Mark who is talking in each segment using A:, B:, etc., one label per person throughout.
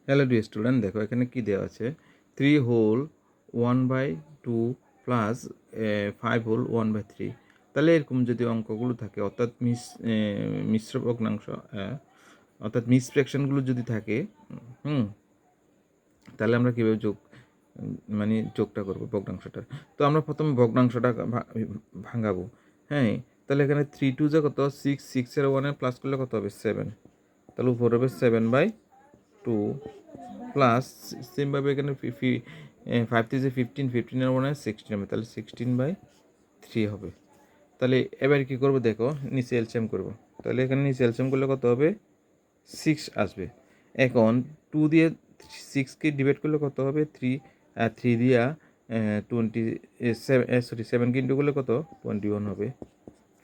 A: Hello dear student, দেখো এখানে কি দেওয়া আছে 3 হোল 1/2 প্লাস 5 হোল 1/3। তাহলে এরকম যদি অঙ্কগুলো থাকে অর্থাৎ মিশ্র ভগ্নাংশ অর্থাৎ মিস ফ্র্যাকশনগুলো যদি থাকে, তাহলে আমরা কীভাবে মানে যোগটা করবো ভগ্নাংশটার। তো আমরা প্রথমে ভগ্নাংশটা ভাঙাবো। হ্যাঁ, তাহলে এখানে 3 2 যা কত 6, 6-এর 1-এর প্লাস করলে কত হবে 7, তাহলে উপর হবে 7/2 প্লাস সেমভাবে এখানে 5 3 15, 15-এর 1-এর 16 হবে, তাহলে 16/3 হবে। তাহলে এবার কী করবো দেখো, নিচে এলসিএম করবো। তাহলে এখানে নিচে এলসিএম করলে কত হবে 6 আসবে। এখন 2 দিয়ে 6কে ডিভাইড করলে কত হবে 3 দিয়া 7কে ইন্টু করলে কত 21 হবে,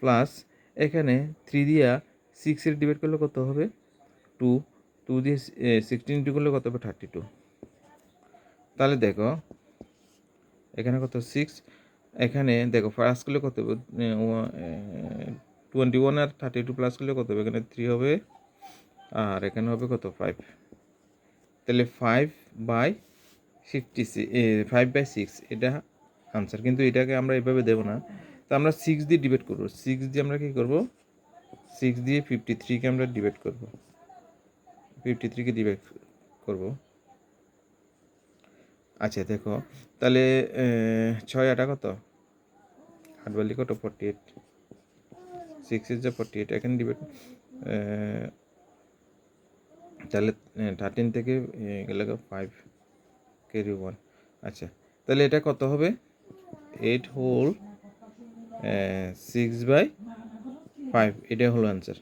A: প্লাস এখানে 3 দিয়া 6-এর ডিভাইড করলে কত হবে 2 দিয়ে 16 ইন্টু করলে কত হবে 32। তাহলে দেখো এখানে কত 6, এখানে দেখো প্লাস করলে কত হবে 21 আর 32 প্লাস করলে কত হবে, এখানে 3 হবে আর এখানে হবে কত 5। তাহলে 5/6 এটা আনসার, কিন্তু এটাকে আমরা এভাবে দেবো না। তো আমরা 6 দিয়ে ডিভাইড করবো। 6 দিয়ে আমরা কী করবো, 6 দিয়ে 53কে আমরা ডিভাইড করবো, 53কে ডিভাইড করবো। আচ্ছা দেখো, তাহলে 6 8 কত 8 বালি কত 48, 6 ইজ 48, এখানে ডিভাইড তাহলে 13 থেকে গেলে 5 ক্যারি 1। আচ্ছা, তাহলে এটা কত হবে 8 হোল 6/5, এটাই হলো অ্যান্সার।